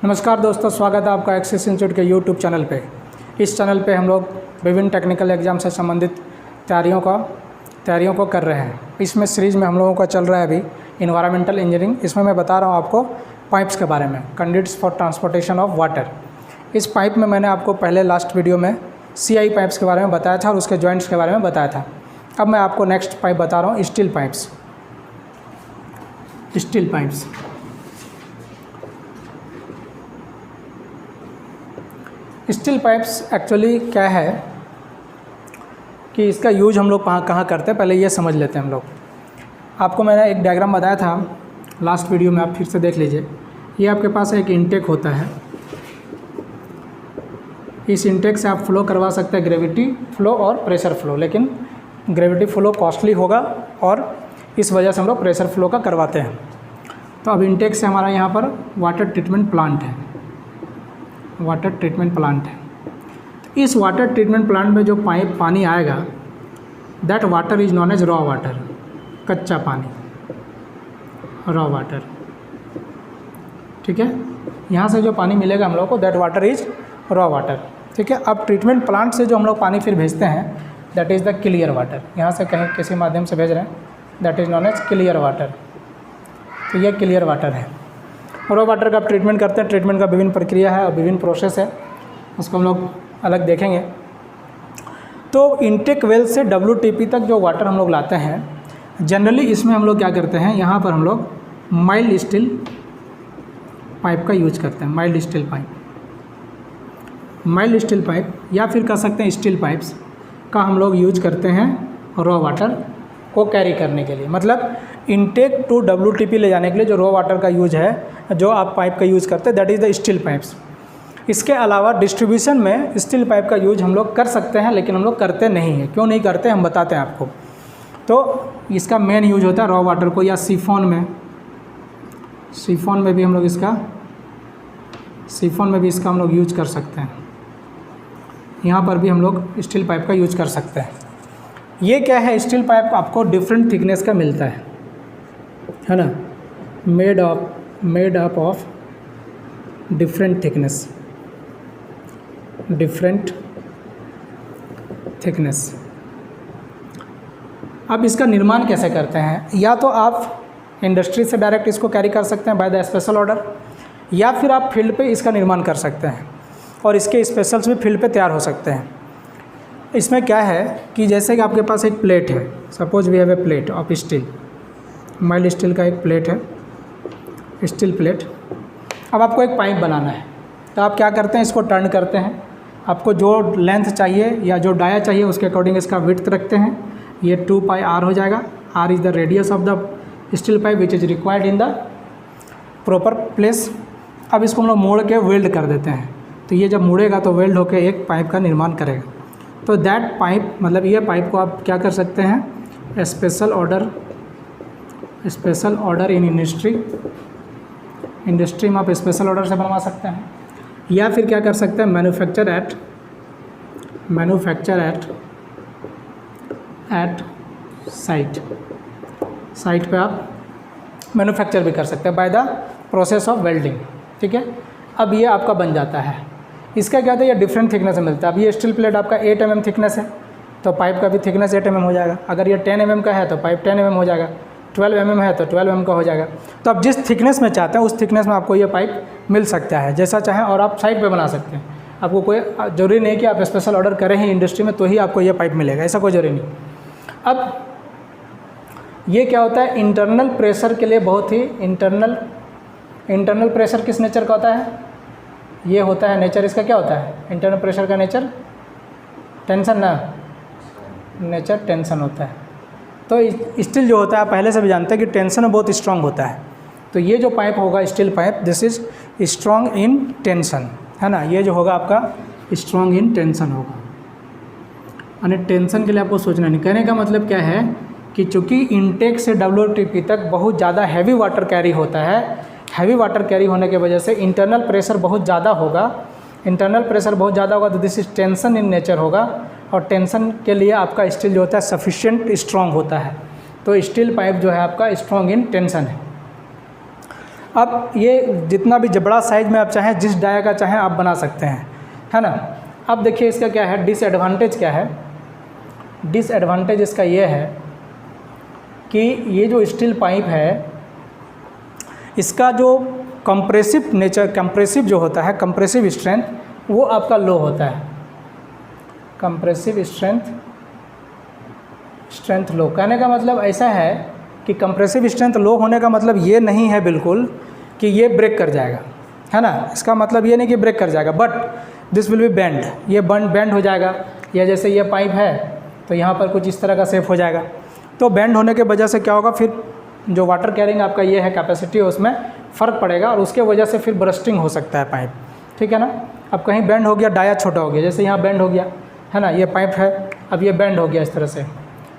नमस्कार दोस्तों, स्वागत है आपका एक्सिस इंस्टीट्यूट के यूट्यूब चैनल पे। इस चैनल पे हम लोग विभिन्न टेक्निकल एग्जाम से संबंधित तैयारियों को कर रहे हैं। इसमें सीरीज़ में हम लोगों का चल रहा है अभी इन्वायरमेंटल इंजीनियरिंग। इसमें मैं बता रहा हूँ आपको पाइप्स के बारे में, conducts for transportation of water. इस पाइप में मैंने आपको पहले लास्ट वीडियो में CI पाइप्स के बारे में बताया था और उसके जॉइंट्स के बारे में बताया था। अब मैं आपको नेक्स्ट पाइप बता रहा हूँ steel pipes. Steel pipes actually क्या है कि इसका यूज हम लोग कहाँ करते हैं, पहले ये समझ लेते हैं हम लोग। आपको मैंने एक डायग्राम बताया था लास्ट वीडियो में, आप फिर से देख लीजिए। ये आपके पास एक इंटेक होता है, इस इंटेक से आप फ्लो करवा सकते हैं ग्रेविटी फ्लो और प्रेशर फ्लो, लेकिन ग्रेविटी फ्लो कॉस्टली होगा और इस वजह से हम लोग प्रेशर फ्लो का करवाते हैं। तो अब इंटेक से हमारा यहाँ पर वाटर ट्रीटमेंट प्लांट है। तो इस वाटर ट्रीटमेंट प्लांट में जो पानी आएगा, that water is known as raw water, कच्चा पानी, रॉ वाटर। ठीक है, यहाँ से जो पानी मिलेगा हम लोग को, that water is raw water. ठीक है, अब ट्रीटमेंट प्लांट से जो हम लोग पानी फिर भेजते हैं, that is the clear water. यहाँ से कहीं किसी माध्यम से भेज रहे हैं, that is known as clear water. तो ये क्लियर वाटर है। रॉ वाटर का आप ट्रीटमेंट करते हैं, ट्रीटमेंट का विभिन्न प्रक्रिया है और विभिन्न प्रोसेस है, उसको हम लोग अलग देखेंगे। तो इंटेक वेल से WTP तक जो वाटर हम लोग लाते हैं, जनरली इसमें हम लोग क्या करते हैं, यहाँ पर हम लोग माइल्ड स्टील पाइप का यूज करते हैं। माइल्ड स्टील पाइप या फिर कह सकते हैं स्टील पाइप्स का हम लोग यूज करते हैं रॉ वाटर को कैरी करने के लिए। मतलब इंटेक टू WTP ले जाने के लिए जो रॉ वाटर का यूज है, जो आप पाइप का यूज़ करते हैं, that is the steel pipes. इसके अलावा डिस्ट्रीब्यूशन में स्टील पाइप का यूज हम लोग कर सकते हैं, लेकिन हम लोग करते नहीं हैं। क्यों नहीं करते, हम बताते हैं आपको। तो इसका मेन यूज होता है रॉ वाटर को, या सिफॉन में भी हम लोग इसका हम लोग यूज कर सकते हैं। यहाँ पर भी हम लोग स्टील पाइप का यूज कर सकते हैं। ये क्या है, स्टील पाइप आपको डिफरेंट थिकनेस का मिलता है ना, made up of different thickness. अब इसका निर्माण कैसे करते हैं, या तो आप इंडस्ट्री से डायरेक्ट इसको कैरी कर सकते हैं बाय द स्पेशल ऑर्डर, या फिर आप फील्ड पे इसका निर्माण कर सकते हैं और इसके स्पेशल्स भी फील्ड पे तैयार हो सकते हैं। इसमें क्या है कि जैसे कि आपके पास एक प्लेट है, suppose we have a plate of steel, mild steel का एक प्लेट है, स्टील प्लेट। अब आपको एक पाइप बनाना है, तो आप क्या करते हैं, इसको टर्न करते हैं। आपको जो लेंथ चाहिए या जो डाया चाहिए उसके अकॉर्डिंग इसका विड्थ रखते हैं। ये 2πr हो जाएगा। r is the radius of the steel pipe which is required in the proper place. अब इसको हम लोग मोड़ के वेल्ड कर देते हैं। तो ये जब मुड़ेगा तो वेल्ड होकर एक पाइप का निर्माण करेगा। तो दैट पाइप, मतलब ये पाइप को आप क्या कर सकते हैं, स्पेशल ऑर्डर इन इंडस्ट्री में आप स्पेशल ऑर्डर से बनवा सकते हैं, या फिर क्या कर सकते हैं, मैन्युफैक्चर एट साइट पे आप मैन्युफैक्चर भी कर सकते हैं by the process of welding. ठीक है, अब ये आपका बन जाता है। इसका क्या होता है, ये डिफरेंट थिकनेस में मिलता है। अब ये स्टील प्लेट आपका 8 mm थिकनेस है, तो पाइप का भी थिकनेस 8 mm हो जाएगा। अगर ये 10 mm का है तो पाइप 10 mm हो जाएगा, 12 mm है तो 12 mm का हो जाएगा। तो आप जिस थिकनेस में चाहते हैं उस थिकनेस में आपको ये पाइप मिल सकता है, जैसा चाहें, और आप साइड पे बना सकते हैं। आपको कोई ज़रूरी नहीं कि आप स्पेशल ऑर्डर करें ही इंडस्ट्री में तो ही आपको ये पाइप मिलेगा, ऐसा कोई ज़रूरी नहीं। अब ये क्या होता है, इंटरनल प्रेशर के लिए बहुत ही इंटरनल प्रेशर किस नेचर का होता है, ये होता है नेचर इसका क्या होता है, इंटरनल प्रेशर का नेचर टेंशन नेचर टेंशन होता है। तो स्टील जो होता है आप पहले से भी जानते हैं कि टेंशन में बहुत स्ट्रांग होता है। तो ये जो पाइप होगा steel pipe, this is strong in tension, है ना। ये जो होगा आपका स्ट्रांग इन टेंशन होगा, यानी टेंशन के लिए आपको सोचना नहीं। कहने का मतलब क्या है कि चूँकि इंटेक से WTP तक बहुत ज़्यादा हैवी वाटर कैरी होता है, हैवी वाटर कैरी होने की वजह से इंटरनल प्रेशर बहुत ज़्यादा होगा। तो this is tension in nature होगा, और टेंशन के लिए आपका स्टील जो होता है सफिशिएंट स्ट्रांग होता है। तो स्टील पाइप जो है आपका स्ट्रांग इन टेंशन है। अब ये जितना भी बड़ा साइज में आप चाहें, जिस डाया का चाहें आप बना सकते हैं, है ना। अब देखिए इसका क्या है डिसएडवांटेज, क्या है डिसएडवांटेज इसका ये है कि ये जो स्टील पाइप है इसका जो कंप्रेसिव नेचर, कंप्रेसिव जो होता है, कंप्रेसिव स्ट्रेंथ वो आपका लो होता है। कंप्रेसिव स्ट्रेंथ लो, कहने का मतलब ऐसा है कि कंप्रेसिव स्ट्रेंथ लो होने का मतलब ये नहीं है बिल्कुल कि ये ब्रेक कर जाएगा, है ना। इसका मतलब ये नहीं कि ब्रेक कर जाएगा, but this will be bend, ये बेंड हो जाएगा। या जैसे ये पाइप है तो यहाँ पर कुछ इस तरह का शेप हो जाएगा। तो बेंड होने के वजह से क्या होगा, फिर जो वाटर कैरिंग आपका ये है कैपेसिटी, उसमें फ़र्क पड़ेगा और उसके वजह से फिर बरस्टिंग हो सकता है पाइप, ठीक है ना। अब कहीं बेंड हो गया, डाया छोटा हो गया, जैसे यहाँ बेंड हो गया, है ना, ये पाइप है, अब ये बेंड हो गया इस तरह से,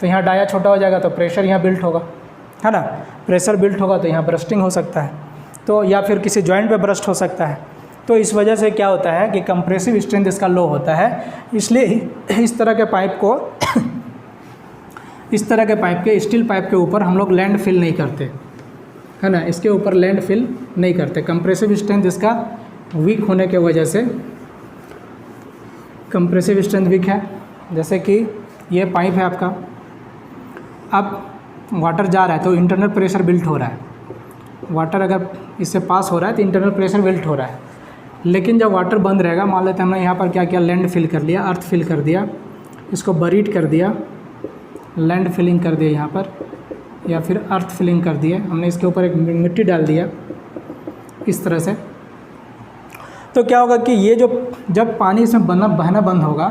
तो यहाँ डाया छोटा हो जाएगा तो प्रेशर यहाँ बिल्ट होगा, है ना। प्रेशर बिल्ट होगा तो यहाँ बरस्टिंग हो सकता है, तो या फिर किसी जॉइंट पे बरस्ट हो सकता है। तो इस वजह से क्या होता है कि कंप्रेसिव स्ट्रेंथ इसका लो होता है, इसलिए इस तरह के पाइप को इस तरह के पाइप के, स्टील पाइप के ऊपर हम लोग लैंड फिल नहीं करते, है ना, इसके ऊपर लैंड फिल नहीं करते। कंप्रेसिव स्ट्रेंथ इसका वीक होने के वजह से, कंप्रेसिव स्ट्रेंथ वीक है। जैसे कि ये पाइप है आपका, अब वाटर जा रहा है तो इंटरनल प्रेशर बिल्ट हो रहा है, वाटर अगर इससे पास हो रहा है तो इंटरनल प्रेशर बिल्ट हो रहा है। लेकिन जब वाटर बंद रहेगा, मान लेते हैं हमने यहाँ पर क्या किया, लैंड फिल कर लिया, अर्थ फिल कर दिया, इसको बरीड कर दिया, लैंड फिलिंग कर दिया यहाँ पर, या फिर अर्थ फिलिंग कर दिया हमने, इसके ऊपर एक मिट्टी डाल दिया इस तरह से। तो क्या होगा कि ये जो जब पानी इसमें बहना बंद होगा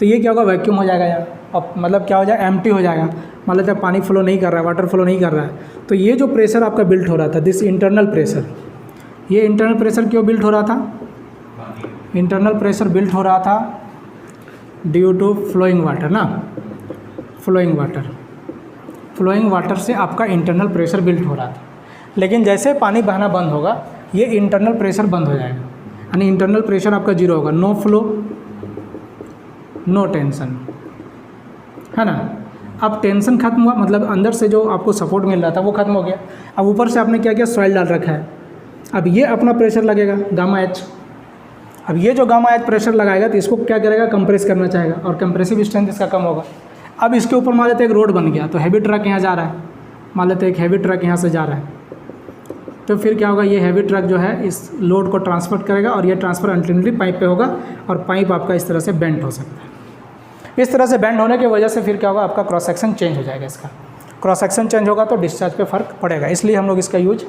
तो ये क्या होगा, वैक्यूम हो जाएगा यहाँ, अब मतलब क्या हो जाएगा, एम्प्टी हो जाएगा। मान लेते हैं पानी फ्लो नहीं कर रहा है, वाटर फ्लो नहीं कर रहा है, तो ये जो प्रेशर आपका बिल्ट हो रहा था, दिस इंटरनल प्रेशर, ये इंटरनल प्रेशर क्यों बिल्ट हो रहा था, इंटरनल प्रेशर बिल्ट हो रहा था ड्यू टू फ्लोइंग वाटर ना, फ्लोइंग वाटर से आपका इंटरनल प्रेशर बिल्ट हो रहा था। लेकिन जैसे पानी बहना बंद होगा ये इंटरनल प्रेशर बंद हो जाएगा, यानी इंटरनल प्रेशर आपका जीरो होगा, नो फ्लो नो टेंशन, है ना। अब टेंशन खत्म हुआ, मतलब अंदर से जो आपको सपोर्ट मिल रहा था वो खत्म हो गया। अब ऊपर से आपने क्या किया, सॉइल डाल रखा है, अब ये अपना प्रेशर लगेगा गामा एच। अब ये जो गामा एच प्रेशर लगाएगा तो इसको क्या करेगा, कंप्रेस करना चाहेगा और कंप्रेसिव स्ट्रेंथ इसका कम होगा। अब इसके ऊपर मान लेते एक रोड बन गया, तो हैवी ट्रक यहाँ जा रहा है, मान लेते एक हैवी ट्रक यहाँ से जा रहा है, तो फिर क्या होगा, ये हैवी ट्रक जो है इस लोड को ट्रांसफर करेगा और ये ट्रांसफ़र अल्टीमेटली पाइप पे होगा और पाइप आपका इस तरह से बेंड हो सकता है। इस तरह से बेंड होने की वजह से फिर क्या होगा, आपका क्रॉस सेक्शन चेंज हो जाएगा, इसका क्रॉस सेक्शन चेंज होगा तो डिस्चार्ज पे फ़र्क पड़ेगा। इसलिए हम लोग इसका यूज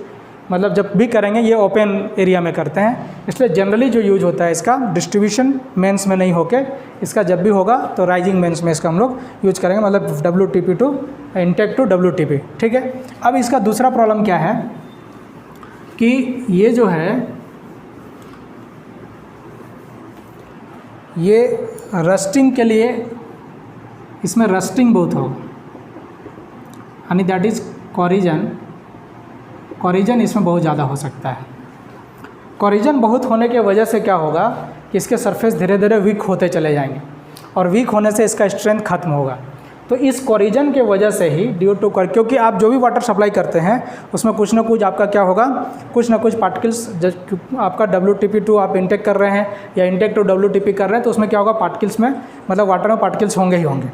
मतलब जब भी करेंगे ये ओपन एरिया में करते हैं, इसलिए जनरली जो यूज होता है इसका डिस्ट्रीब्यूशन मेंस में नहीं होके, इसका जब भी होगा तो राइजिंग मेंस में इसका हम लोग यूज करेंगे, मतलब WTP to intake to WTP, ठीक है। अब इसका दूसरा प्रॉब्लम क्या है कि ये जो है ये रस्टिंग के लिए, इसमें रस्टिंग बहुत होगा, यानी दैट इज़ कॉरिजन इसमें बहुत ज़्यादा हो सकता है। कॉरिजन बहुत होने की वजह से क्या होगा कि इसके सरफेस धीरे धीरे वीक होते चले जाएंगे और वीक होने से इसका स्ट्रेंथ खत्म होगा। तो इस कॉरिजन के वजह से ही ड्यू टू क्योंकि आप जो भी वाटर सप्लाई करते हैं उसमें कुछ ना कुछ आपका क्या होगा, कुछ ना कुछ पार्टिकल्स, आपका WTP2 आप इंटेक कर रहे हैं या इंटेक टू WTP कर रहे हैं तो उसमें क्या होगा, पार्टिकल्स में मतलब वाटर में पार्टिकल्स होंगे ही होंगे।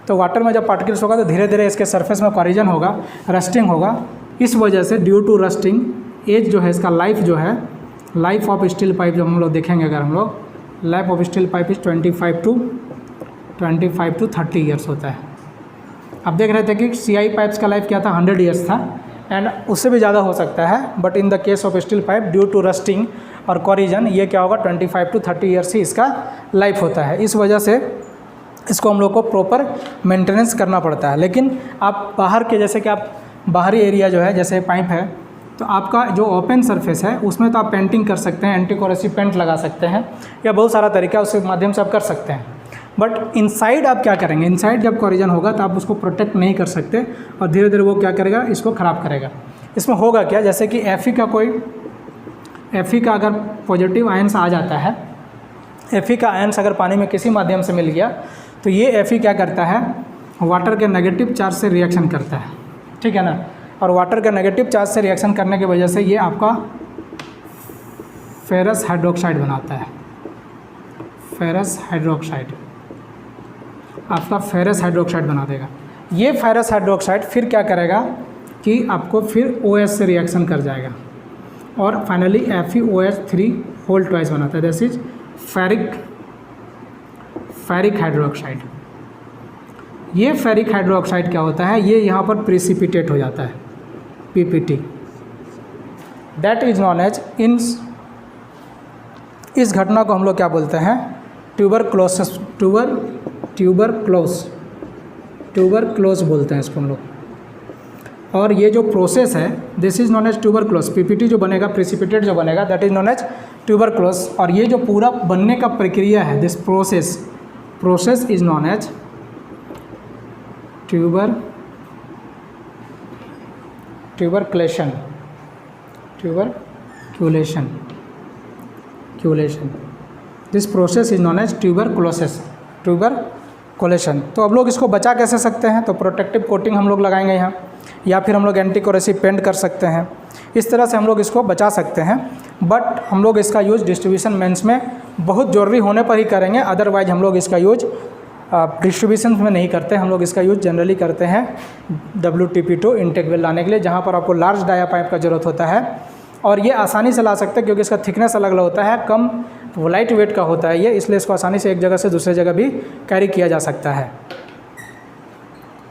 तो वाटर में जब पार्टिकल्स होगा तो धीरे धीरे इसके सरफेस में कॉरिजन होगा, रस्टिंग होगा। इस वजह से ड्यू टू रस्टिंग एज जो है इसका लाइफ जो है, लाइफ ऑफ स्टील पाइप जो हम लोग देखेंगे, अगर हम लोग life of steel pipe is 25 to 30 years होता है। अब देख रहे थे कि CI पाइप्स का लाइफ क्या था, 100 ईयर्स था एंड उससे भी ज़्यादा हो सकता है, but in the case of steel pipe due to rusting और कॉरिजन ये क्या होगा, 25 टू 30 ईयर्स ही इसका लाइफ होता है। इस वजह से इसको हम लोग को प्रॉपर मेंटेनेंस करना पड़ता है। लेकिन आप बाहर के, जैसे कि आप बाहरी एरिया जो है, जैसे पाइप है, तो आपका जो ओपन सरफेस है उसमें तो आप पेंटिंग कर सकते हैं, एंटी कोरोसिव पेंट लगा सकते हैं या बहुत सारा तरीका उसके माध्यम से आप कर सकते हैं। बट इनसाइड आप क्या करेंगे, इनसाइड जब कॉरिजन होगा तो आप उसको प्रोटेक्ट नहीं कर सकते और धीरे धीरे वो क्या करेगा, इसको ख़राब करेगा। इसमें होगा क्या, जैसे कि Fe का अगर पॉजिटिव आयंस आ जाता है, Fe का आयंस अगर पानी में किसी माध्यम से मिल गया तो ये Fe क्या करता है, वाटर के नेगेटिव चार्ज से रिएक्शन करता है, ठीक है ना। और वाटर के नेगेटिव चार्ज से रिएक्शन करने की वजह से ये आपका फेरस हाइड्रोक्साइड बनाता है। फेरस हाइड्रोक्साइड आपका फेरस हाइड्रोक्साइड बना देगा। ये फेरस हाइड्रोक्साइड फिर क्या करेगा कि आपको फिर OH से रिएक्शन कर जाएगा और फाइनली FeOH3 होल ट्वाइस बनाता है। This is ferric hydroxide. ये फेरिक हाइड्रोक्साइड क्या होता है, ये यहाँ पर प्रिसिपिटेट हो जाता है, PPT। That is known as इस घटना को हम लोग क्या बोलते हैं, ट्यूबरक्लोसिस, ट्यूबरक्लोज बोलते हैं इसको हम लोग। और ये जो प्रोसेस है दिस इज़ नॉन एज ट्यूबरक्लोज। PPT जो बनेगा, प्रिसिपिटेट जो बनेगा, दैट इज नॉन एज ट्यूबरक्लोज। और ये जो पूरा बनने का प्रक्रिया है, this process is known as ट्यूबरक्यूलेशन। This process is known as ट्यूबरक्लोलेशन। तो अब लोग इसको बचा कैसे सकते हैं, तो प्रोटेक्टिव कोटिंग हम लोग लगाएंगे यहाँ, या फिर हम लोग एंटी कोरेसिव पेंट कर सकते हैं। इस तरह से हम लोग इसको बचा सकते हैं। बट हम लोग इसका यूज़ डिस्ट्रीब्यूशन मेंस में बहुत ज़रूरी होने पर ही करेंगे, अदरवाइज हम लोग इसका यूज डिस्ट्रीब्यूशन में नहीं करते। हम लोग इसका यूज जनरली करते हैं WTP2 इंटेक वेल लाने के लिए, जहाँ पर आपको लार्ज डाया पाइप का ज़रूरत होता है। और ये आसानी से ला सकते हैं क्योंकि इसका थिकनेस अलग अलग होता है, कम लाइट वेट का होता है ये, इसलिए इसको आसानी से एक जगह से दूसरे जगह भी कैरी किया जा सकता है।